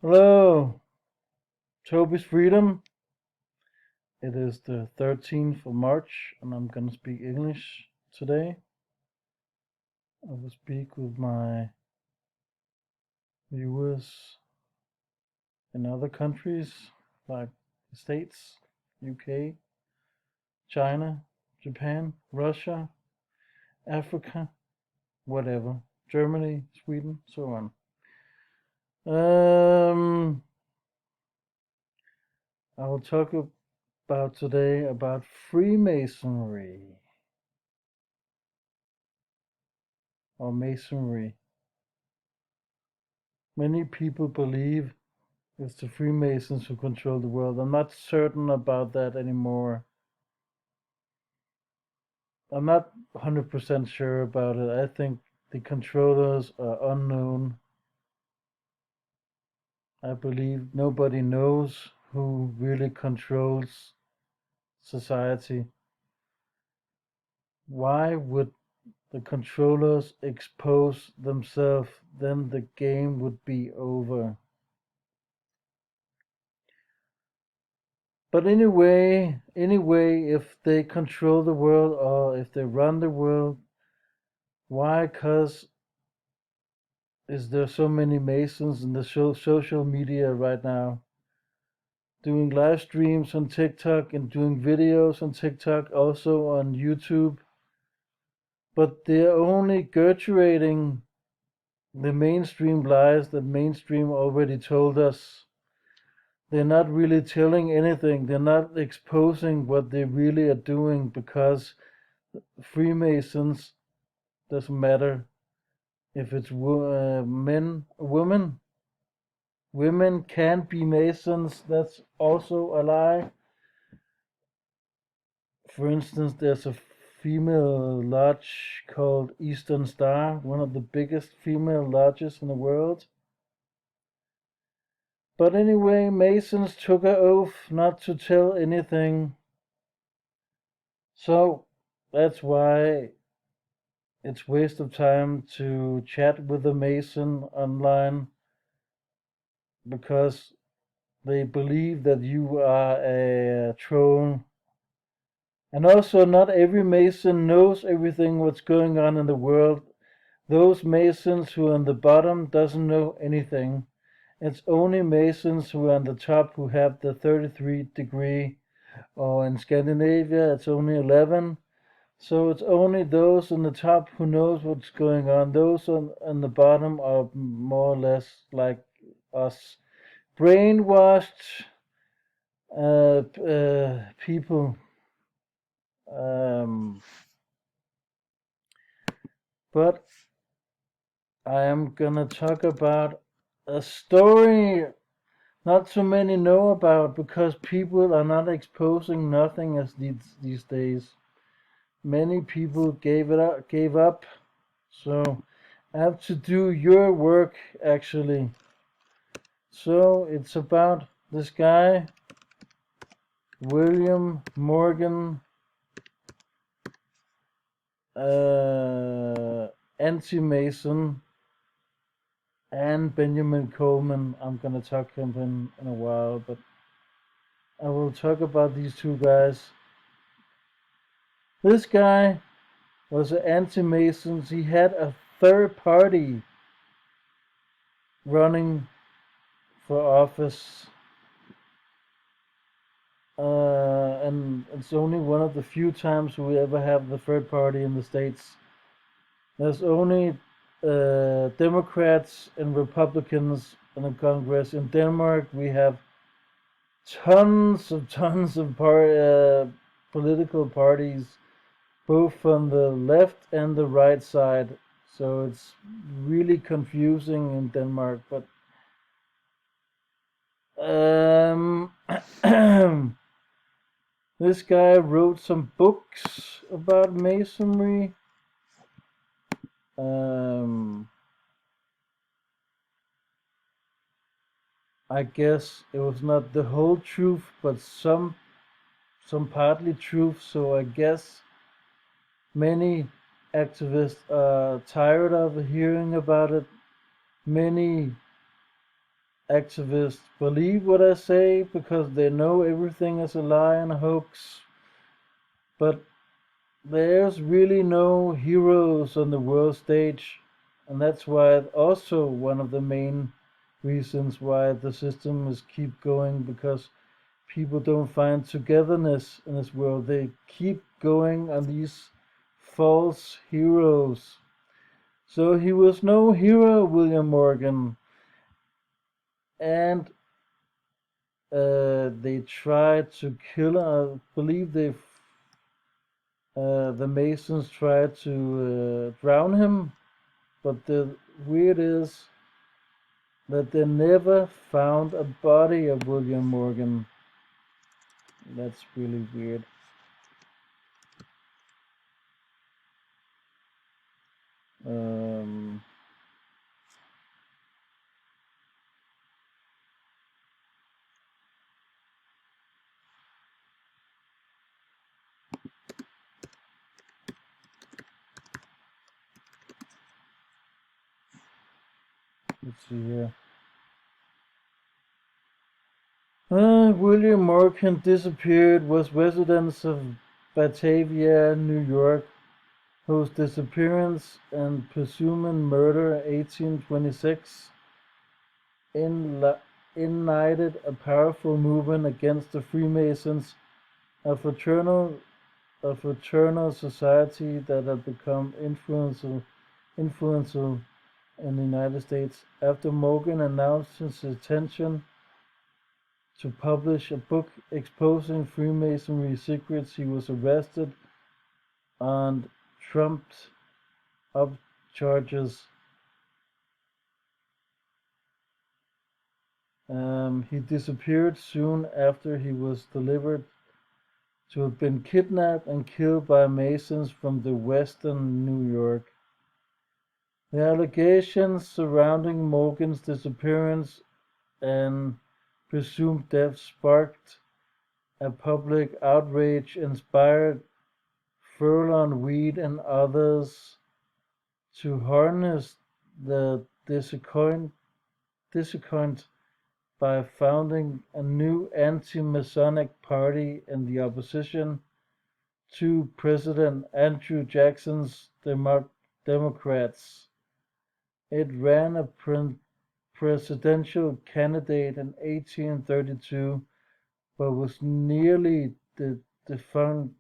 Hello, Toby's Freedom. It is the 13th of March, and I'm gonna speak English today. I will speak with my viewers in other countries like the States, UK, China, Japan, Russia, Africa, whatever, Germany, Sweden, so on. I will talk about today about Freemasonry or Masonry. Many people believe it's the Freemasons who control the world. I'm not certain about that anymore. I'm not 100% sure about it. I think the controllers are unknown. I believe nobody knows who really controls society. Why would the controllers expose themselves? Then the game would be over. But anyway, if they control the world or if they run the world, why? Cause is there so many Masons in the social media right now, doing live streams on TikTok and doing videos on TikTok, also on YouTube, but they're only gurgitating the mainstream lies that mainstream already told us. They're not really telling anything. They're not exposing what they really are doing because Freemasons doesn't matter if it's men, women. Women can't be Masons. That's also a lie. For instance, there's a female lodge called Eastern Star, one of the biggest female lodges in the world. But anyway, Masons took an oath not to tell anything. So that's why it's waste of time to chat with a Mason online, because they believe that you are a troll. And also, not every Mason knows everything what's going on in the world. Those Masons who are on the bottom doesn't know anything. It's only Masons who are on the top who have the 33 degree, or in Scandinavia it's only 11. So it's only those on the top who knows what's going on. Those on the bottom are more or less like us, brainwashed people. Um, but I am gonna talk about a story not so many know about because people are not exposing nothing as these days. Many people gave up. So I have to do your work actually. So it's about this guy, William Morgan, anti-Mason, and Benjamin Coleman. I'm gonna talk him in a while, but I will talk about these two guys. This guy was an anti-Mason. He had a third party running for office, and it's only one of the few times we ever have the third party in the States. There's only Democrats and Republicans in the Congress. In Denmark, we have tons of political parties, both from the left and the right side. So it's really confusing in Denmark. But this guy wrote some books about masonry. I guess it was not the whole truth, but some partly truth. So I guess many activists are tired of hearing about it. Many activists believe what I say because they know everything is a lie and a hoax. But there's really no heroes on the world stage, and that's why also one of the main reasons why the system is keep going, because people don't find togetherness in this world. They keep going on these false heroes. So he was no hero, William Morgan, and they tried to kill him. I believe the Masons tried to drown him, but the weird is that they never found a body of William Morgan. That's really weird. Um, let's see here. William Morgan disappeared, was residents of Batavia, New York, whose disappearance and presumed murder 1826 ignited a powerful movement against the Freemasons, a fraternal society that had become influential in the United States. After Morgan announced his intention to publish a book exposing Freemasonry secrets, he was arrested and trumped up charges. He disappeared soon after he was delivered to have been kidnapped and killed by Masons from the western New York. The allegations surrounding Morgan's disappearance and presumed death sparked a public outrage, inspired Furlong Weed and others to harness the discontent by founding a new anti-Masonic party in the opposition to President Andrew Jackson's Democrats. It ran a presidential candidate in 1832, but was nearly defunct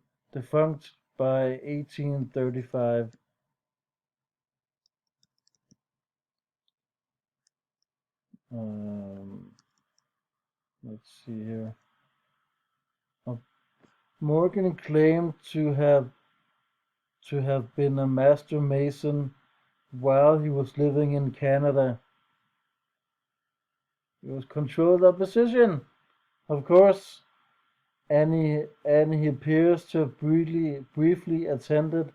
by 1835. Um, let's see here. Morgan claimed to have been a master mason while he was living in Canada. He was controlled opposition, of course, and he appears to have briefly attended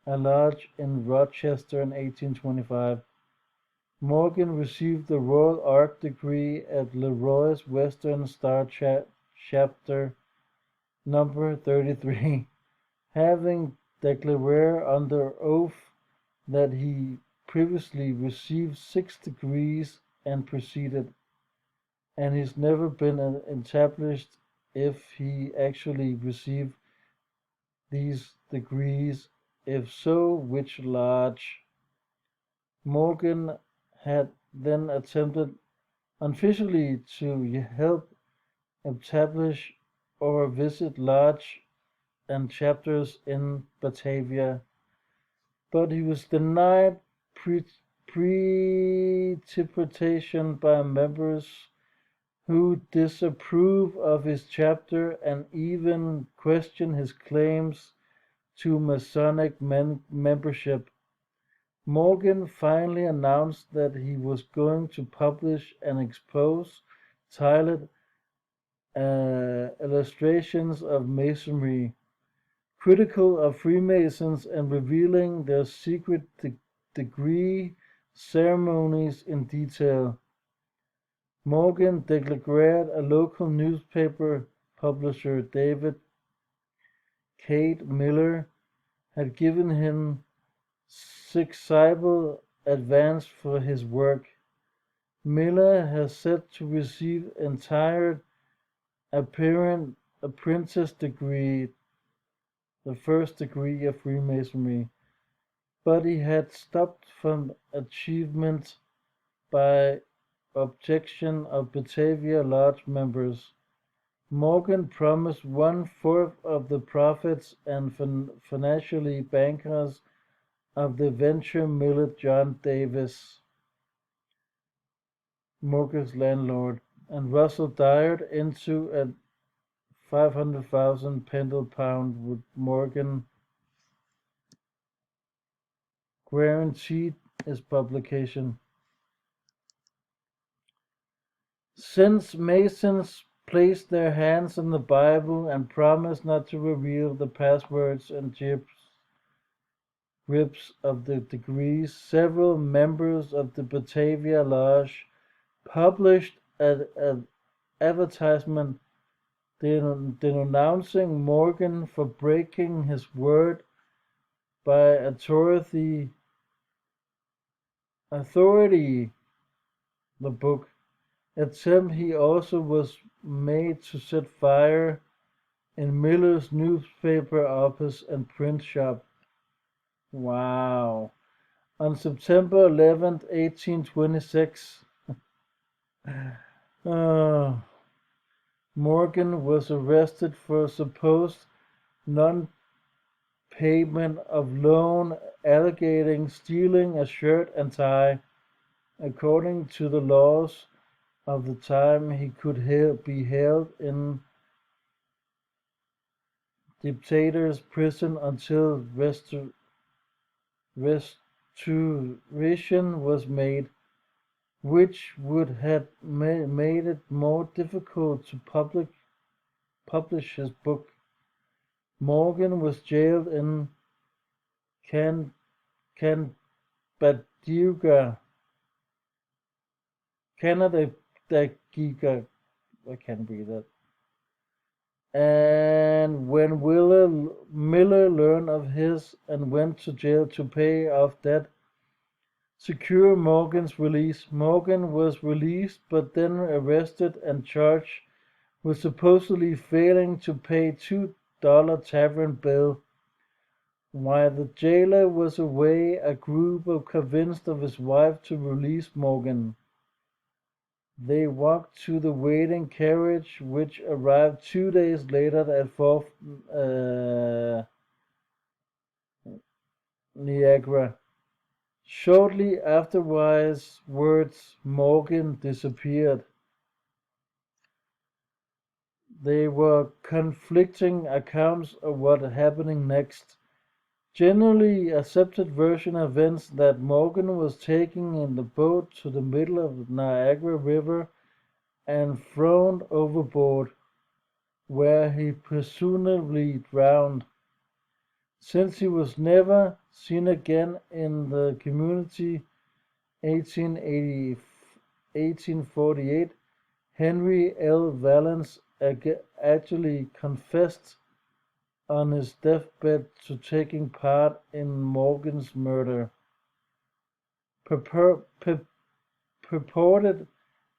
a lodge in Rochester in 1825. Morgan received the Royal Arch degree at Leroy's Western Star Chapter number 33, having declared under oath that he previously received 6 degrees and preceded, and he's never been established if he actually received these degrees. If so, which lodge? Morgan had then attempted unofficially to help establish or visit lodge and chapters in Batavia, but he was denied precipitation by members who disapprove of his chapter and even question his claims to Masonic membership. Morgan finally announced that he was going to publish and expose titled Illustrations of Masonry, critical of Freemasons and revealing their secret degree ceremonies in detail. Morgan declared a local newspaper publisher, David Kate Miller, had given him 6 advance for his work. Miller has said to receive entire apprentice degree, the first degree of Freemasonry, but he had stopped from achievement by objection of Batavia Lodge members. Morgan promised one-fourth of the profits and financially bankers of the venture Millard John Davis, Morgan's landlord, and Russell Dyer into a 500,000 Pendle pound with Morgan guaranteed its publication. Since Masons placed their hands on the Bible and promised not to reveal the passwords and ribs of the degrees, several members of the Batavia Lodge published an advertisement denouncing Morgan for breaking his word by authority. The book attempt he also was made to set fire in Miller's newspaper office and print shop. Wow. On September 11th, 1826, Morgan was arrested for supposed non-payment of loan, alleging stealing a shirt and tie. According to the laws of the time, he could be held in debtor's prison until restoration was made, which would have made it more difficult to publish his book. Morgan was jailed in Canandaigua, I can't read that. And when Miller learned of his and went to jail to pay off debt, secure Morgan's release. Morgan was released but then arrested and charged with supposedly failing to pay $2 tavern bill. While the jailer was away, a group convinced of his wife to release Morgan. They walked to the waiting carriage, which arrived 2 days later at Fort Niagara. Shortly afterwards, Morgan disappeared. There were conflicting accounts of what happened next. Generally accepted version of events that Morgan was taken in the boat to the middle of the Niagara River and thrown overboard, where he presumably drowned. Since he was never seen again in the community, 1848, Henry L. Valence actually confessed on his deathbed to taking part in Morgan's murder. Purported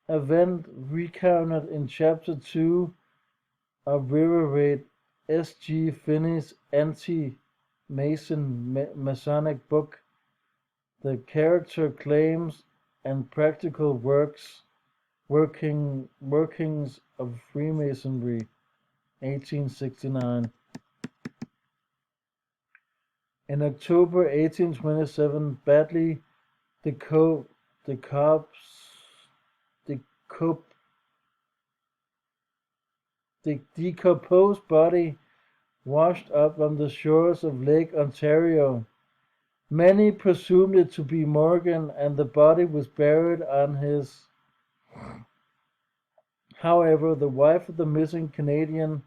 event recounted in Chapter 2 of River Raid, S. G. Finney's anti-Mason Masonic book, The Character, Claims, and Practical Workings of Freemasonry, 1869. In October 1827, badly decomposed body washed up on the shores of Lake Ontario. Many presumed it to be Morgan, and the body was buried on his. However, the wife of the missing Canadian,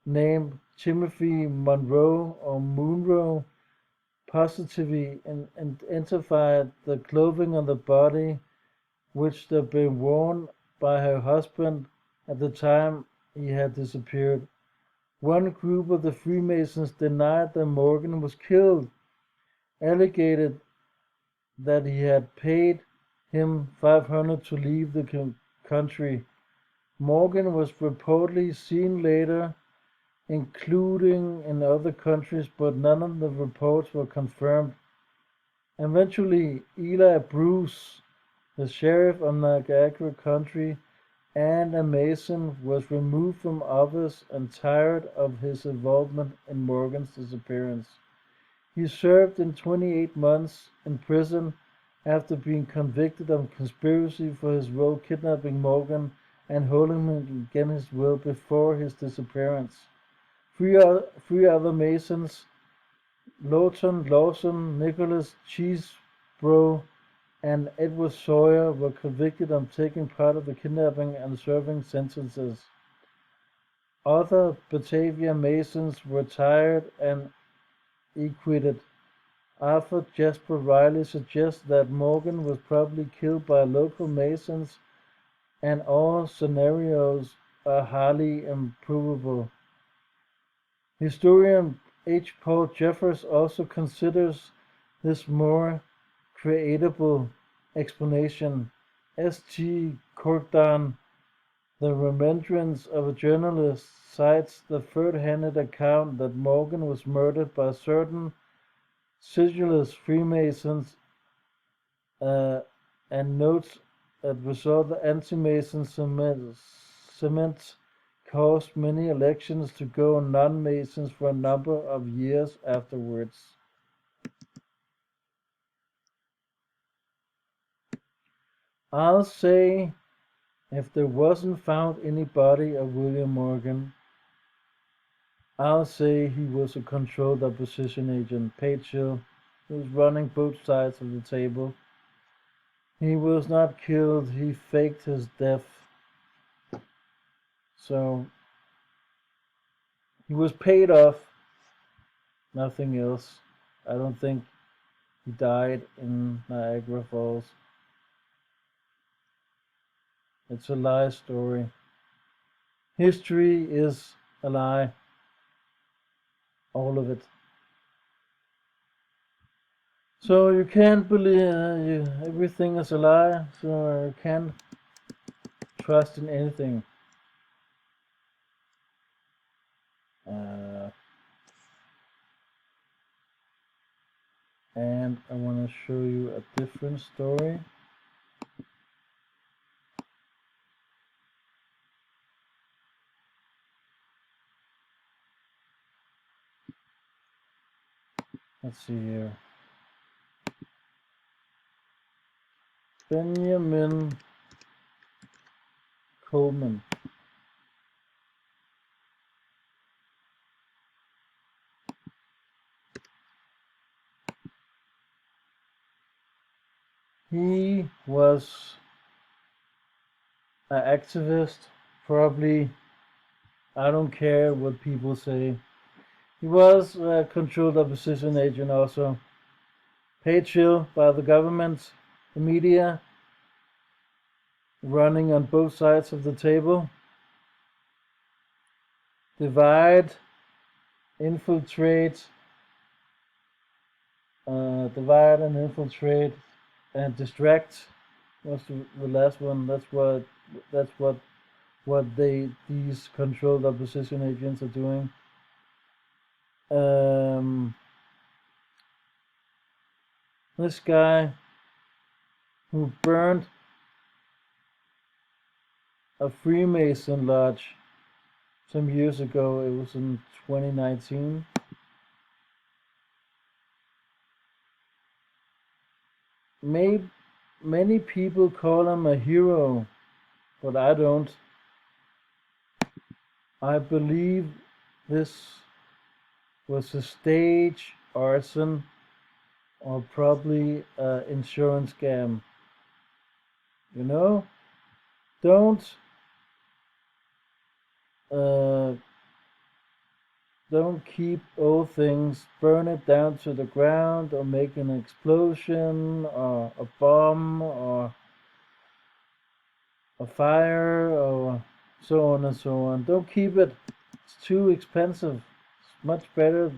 named Timothy Munro, positively identified the clothing on the body, which had been worn by her husband at the time he had disappeared. One group of the Freemasons denied that Morgan was killed, alleged that he had paid him 500 to leave the country. Morgan was reportedly seen later, including in other countries, but none of the reports were confirmed. Eventually, Eli Bruce, the sheriff of Niagara County and a Mason, was removed from office and tired of his involvement in Morgan's disappearance. He served in 28 months in prison after being convicted of conspiracy for his role kidnapping Morgan and holding him against his will before his disappearance. Three other Masons, Lawton Lawson, Nicholas Chesebro, and Edward Sawyer, were convicted of taking part of the kidnapping and serving sentences. Other Batavia Masons were tried and acquitted. Arthur Jasper Riley suggests that Morgan was probably killed by local Masons, and all scenarios are highly improbable. Historian H. Paul Jeffers also considers this more creatable explanation. S. T. Corkdan, the remembrance of a journalist, cites the third-hand account that Morgan was murdered by certain sedulous Freemasons, and notes that result the anti-Mason cement caused many elections to go non-Masons for a number of years afterwards. I'll say, if there wasn't found any body of William Morgan, I'll say he was a controlled opposition agent, paid chill. He was running both sides of the table. He was not killed, he faked his death. So, he was paid off, nothing else. I don't think he died in Niagara Falls. It's a lie story. History is a lie. All of it. So you can't believe everything is a lie, so you can't trust in anything. And I want to show you a different story. Let's see here. Benjamin Kohlmann. He was an activist, probably. I don't care what people say. He was a controlled opposition agent also. Paid chill by the government, the media, running on both sides of the table. Divide, infiltrate, divide and infiltrate, and distract was the last one. That's what these controlled opposition agents are doing. This guy who burned a Freemason lodge some years ago. It was in 2019. Many people call him a hero, but I don't. I believe this was a stage arson or probably an insurance scam. You know, don't don't keep old things, burn it down to the ground, or make an explosion, or a bomb, or a fire, or so on and so on. Don't keep it. It's too expensive. It's much better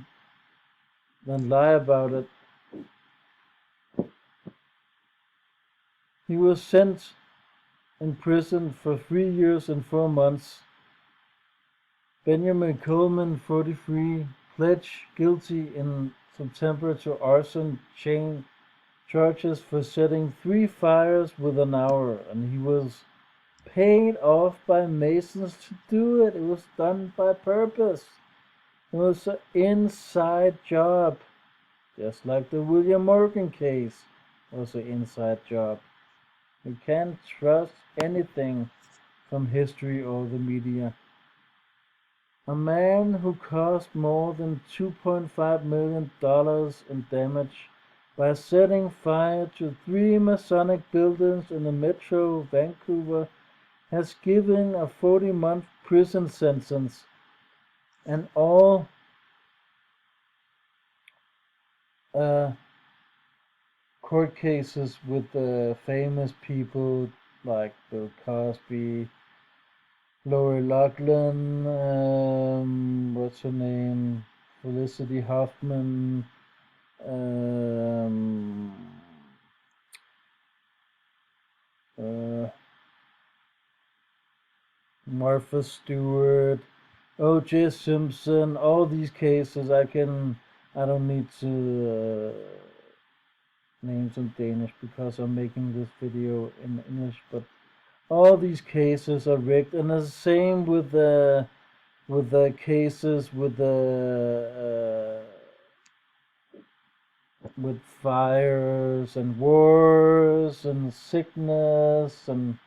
than lie about it. He was sent in prison for 3 years and 4 months. Benjamin Kohlmann, 43, pled guilty in September to arson chain charges for setting 3 fires within an hour, and he was paid off by Masons to do it. It was done by purpose. It was an inside job, just like the William Morgan case was an inside job. You can't trust anything from history or the media. A man who caused more than $2.5 million in damage by setting fire to 3 Masonic buildings in the metro Vancouver has given a 40-month prison sentence, and all court cases with famous people like Bill Cosby, Lori Loughlin, what's her name, Felicity Huffman, um, uh, Martha Stewart, O.J. Simpson, all these cases I don't need to name some Danish because I'm making this video in English, but all these cases are rigged, and the same with the cases with fires and wars and sickness and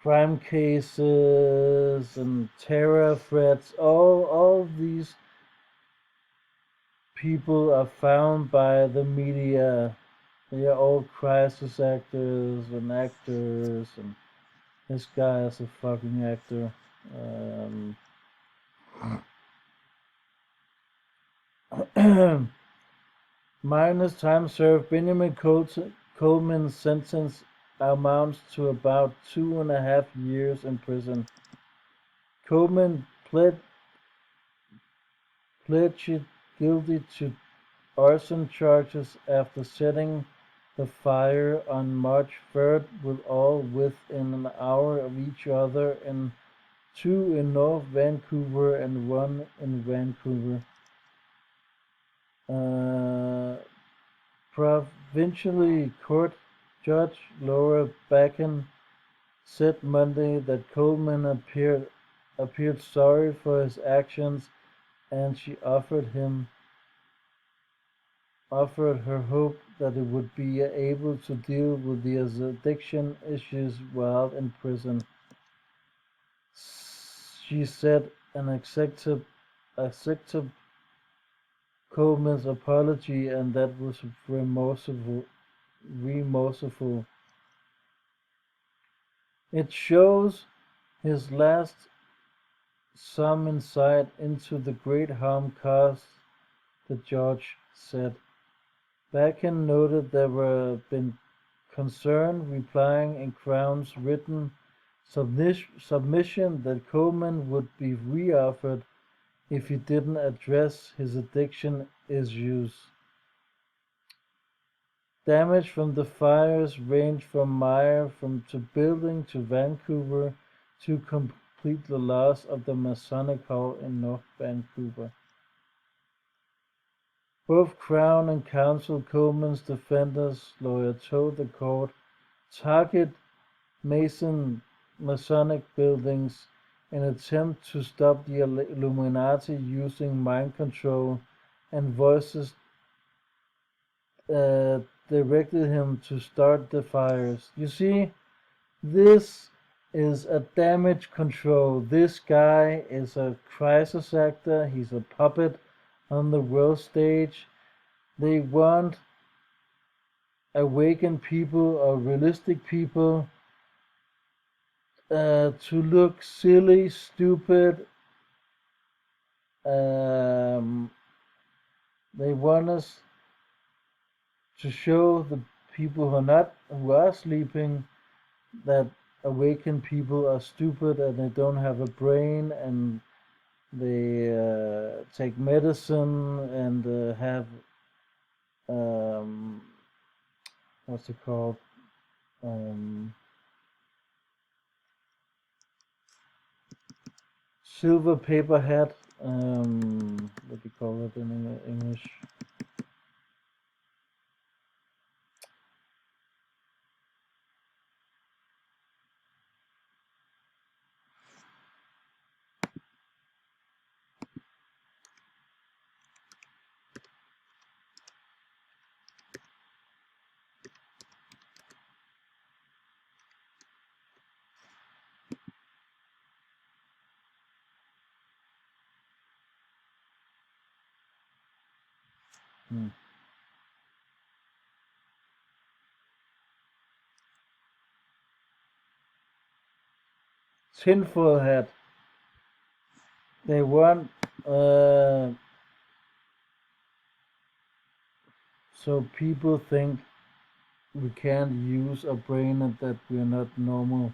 crime cases and terror threats. All these people are found by the media. They are all crisis actors, and this guy is a fucking actor. Minus time served, Benjamin Coleman's sentence amounts to about 2.5 years in prison. Coleman pled guilty to arson charges after setting the fire on March 3rd, with all within an hour of each other, and 2 in North Vancouver and 1 in Vancouver. Provincially Court Judge Laura Backen said Monday that Coleman appeared sorry for his actions, and she offered her hope that he would be able to deal with his addiction issues while in prison. She said an accepted Coleman's apology, and that was remorseful. It shows his last some insight into the great harm caused, the judge said. Backen noted there were been concern replying in Crown's written submission that Coleman would be reoffered if he didn't address his addiction issues. Damage from the fires ranged from Meyer to building to Vancouver to complete the loss of the Masonic Hall in North Vancouver. Both Crown and Counsel Coleman's defender's lawyer told the court target Masonic buildings in an attempt to stop the Illuminati using mind control, and voices directed him to start the fires. You see, this is a damage control. This guy is a crisis actor. He's a puppet on the world stage. They want awakened people or realistic people to look silly, stupid. They want us to show the people who are sleeping that awakened people are stupid and they don't have a brain, and they take medicine and have what's it called? Um, Silver paper hat. What do you call it in English? Hmm. Tinfoil hat. They want so people think we can't use our brain and that we're not normal,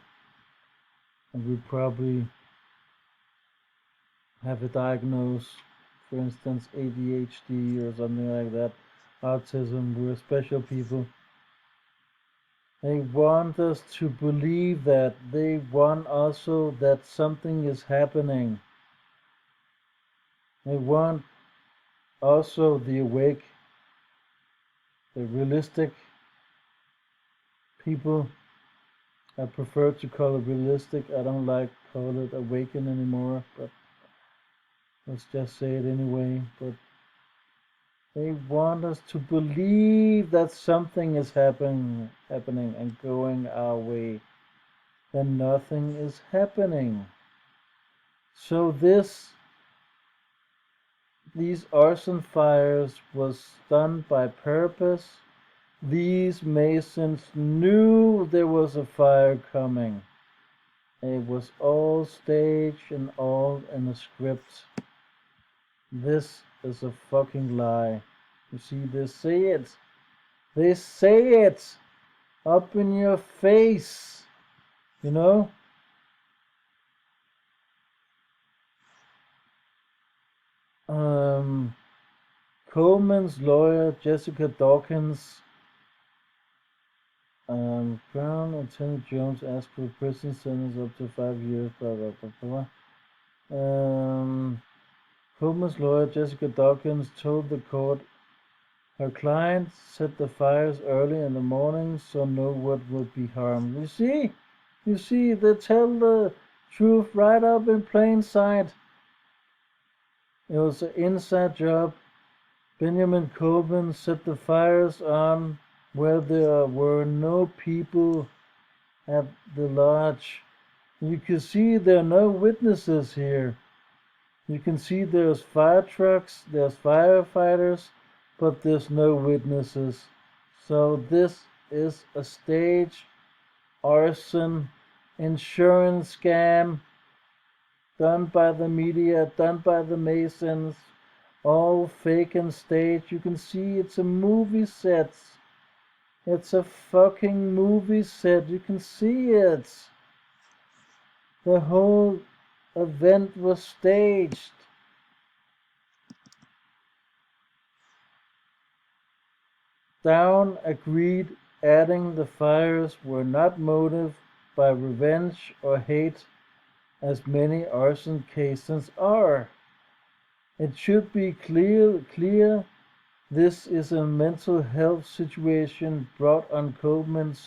and we probably have a diagnosis, for instance, ADHD or something like that, autism. We're special people. They want us to believe that. They want also that something is happening. They want also the awake, the realistic people. I prefer to call it realistic. I don't like to call it awaken anymore, but let's just say it anyway. But they want us to believe that something is happening and going our way. Then nothing is happening. So these arson fires was done by purpose. These masons knew there was a fire coming. It was all staged and all in a script. This is a fucking lie. You see, they say it. They say it up in your face. You know? Kohlmann's lawyer, Jessica Dawkins, Crown Attorney Jones asked for a prison sentence up to 5 years, blah, blah, blah, blah. Kohlmann's lawyer, Jessica Dawkins, told the court her client set the fires early in the morning so no one would be harmed. You see, they tell the truth right up in plain sight. It was an inside job. Benjamin Kohlmann set the fires on where there were no people at the lodge. You can see there are no witnesses here. You can see there's fire trucks, there's firefighters, but there's no witnesses. So this is a stage arson insurance scam done by the media, done by the Masons, all fake and staged. You can see it's a movie set. It's a fucking movie set. You can see it. The whole event was staged. Down agreed, adding the fires were not motivated by revenge or hate, as many arson cases are. It should be clear this is a mental health situation brought on Kohlmann's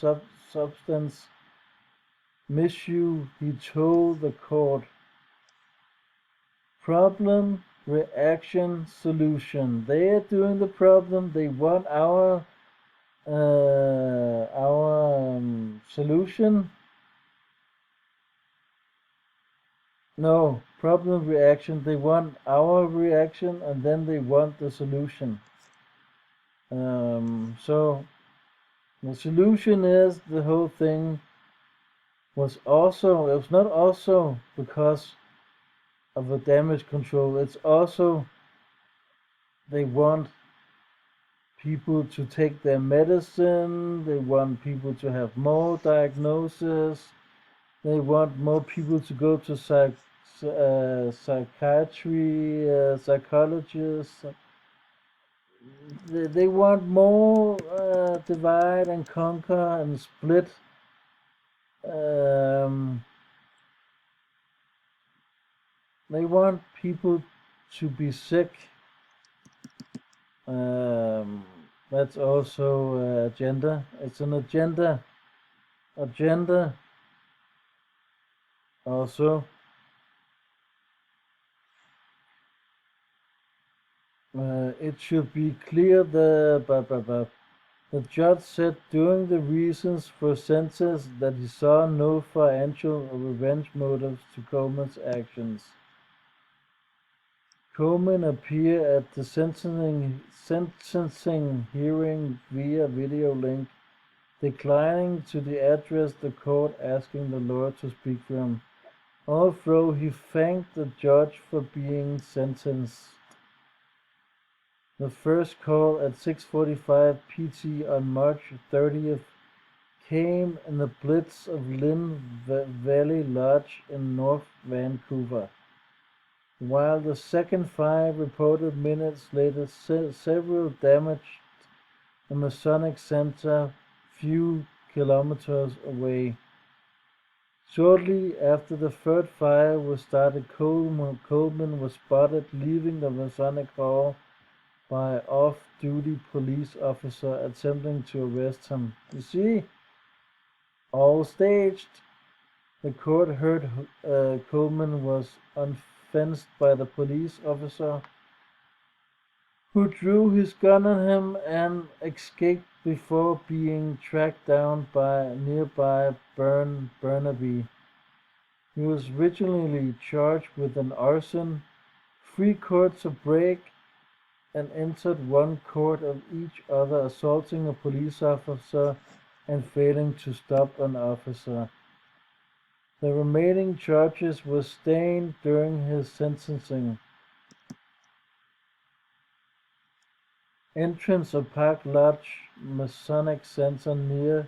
substance misuse, he told the court. Problem, reaction, solution. They are doing the problem. They want our solution. No, problem, reaction. They want our reaction, and then they want the solution. So the solution is the whole thing was also, it was not also because of a damage control. It's also they want people to take their medicine. They want people to have more diagnosis. They want more people to go to psychiatry, psychologists. they want more divide and conquer and split. Um, they want people to be sick. Um, that's also agenda. It's an agenda. Agenda also. It should be clear the judge said during the reasons for sentence that he saw no financial or revenge motives to Kohlmann's actions. Kohlmann appeared at the sentencing hearing via video link, declining to address the court, asking the lawyer to speak for him, although he thanked the judge for being sentenced. The first call at 6:45 PT on March 30th came in the Blitz of Lynn Valley Lodge in North Vancouver, while the second 5 reported minutes later several damaged the Masonic Center few kilometers away. Shortly after the third fire was started, Kohlmann was spotted leaving the Masonic Hall by off-duty police officer attempting to arrest him. You see, all staged. The court heard Kohlmann was unfenced by the police officer, who drew his gun on him and escaped before being tracked down by nearby Burnaby. He was originally charged with an arson, 3 courts of break, and entered 1 court of each other, assaulting a police officer and failing to stop an officer. The remaining charges were sustained during his sentencing. Entrance of Park Lodge Masonic Center near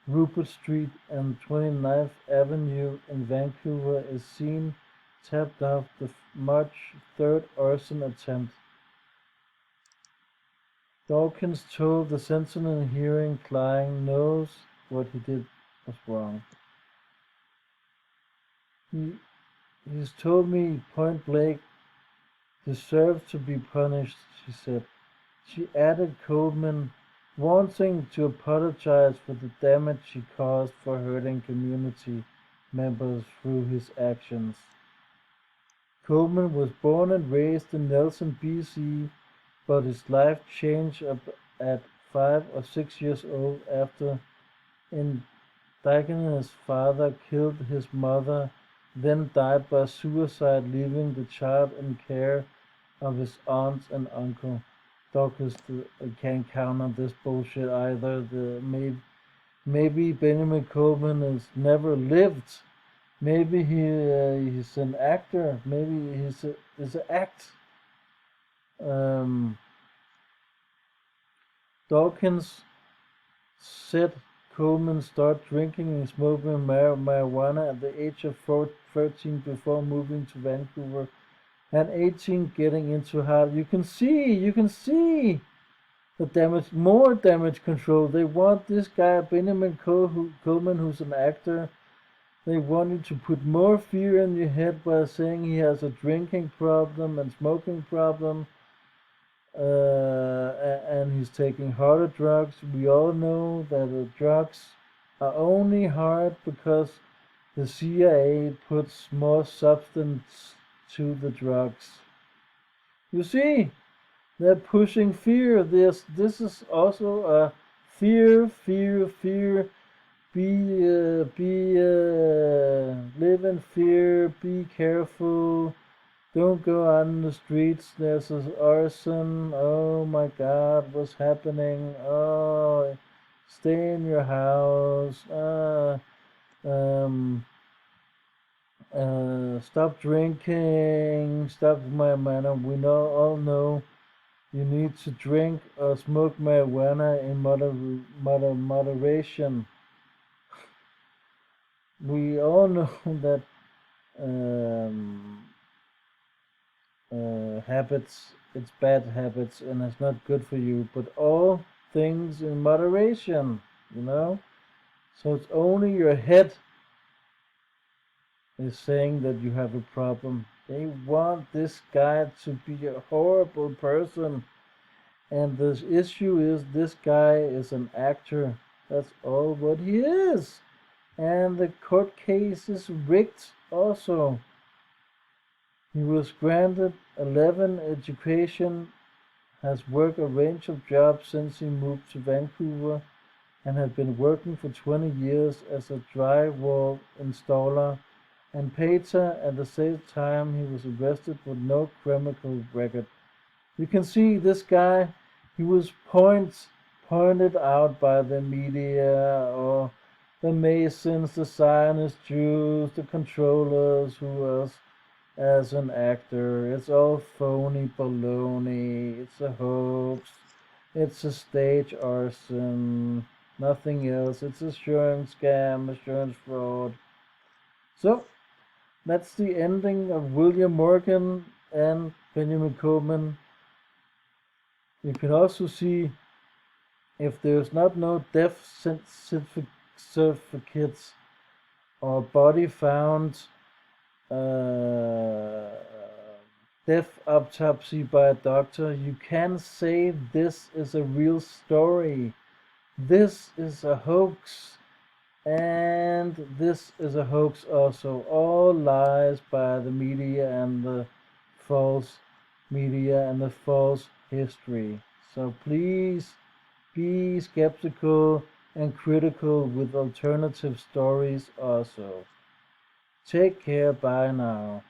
Rupert Street and 29th Avenue in Vancouver is seen tapped off the March 3rd arson attempt. Dawkins told the sentencing hearing Klein knows what he did was wrong. He's told me point blank deserves to be punished, she said. She added Kohlmann wanting to apologize for the damage he caused for hurting community members through his actions. Kohlmann was born and raised in Nelson, BC, but his life changed at 5 or 6 years old after indigenous father killed his mother, then died by suicide, leaving the child in care of his aunt and uncle. Dawkins can't count on this bullshit either. Maybe Benjamin Kohlmann has never lived. Maybe he's an actor. Maybe he's an act. Dawkins said Kohlmann started drinking and smoking marijuana at the age of 13 before moving to Vancouver, and 18 getting into hard. You can see the damage, more damage control. They want this guy, Benjamin Kohlmann, who's an actor. They want you to put more fear in your head by saying he has a drinking problem and smoking problem. And he's taking harder drugs. We all know that the drugs are only hard because the CIA puts more substance to the drugs. You see, they're pushing fear. This is also a fear. Live in fear. Be careful. Don't go out in the streets. There's an arson. Oh my God, what's happening? Oh, stay in your house. Stop drinking. Stop marijuana. We all know you need to drink or smoke marijuana in moderation. We all know that habits. It's bad habits and it's not good for you. But all things in moderation, you know. So it's only your head is saying that you have a problem. They want this guy to be a horrible person. And the issue is this guy is an actor. That's all what he is. And the court case is rigged also. He was granted 11 education, has worked a range of jobs since he moved to Vancouver, and had been working for 20 years as a drywall installer and painter. At the same time, he was arrested with no criminal record. You can see this guy, he was pointed out by the media or the Masons, the Zionist Jews, the controllers, who else, as an actor. It's all phony baloney. It's a hoax. It's a stage arson. Nothing else. It's insurance scam, insurance fraud. So that's the ending of William Morgan and Benjamin Kohlmann. You can also see if there's not no death certificates or body found, uh, death autopsy by a doctor, you can say this is a real story. This is a hoax. And this is a hoax also. All lies by the media and the false media and the false history. So please be skeptical and critical with alternative stories also. Take care. Bye now.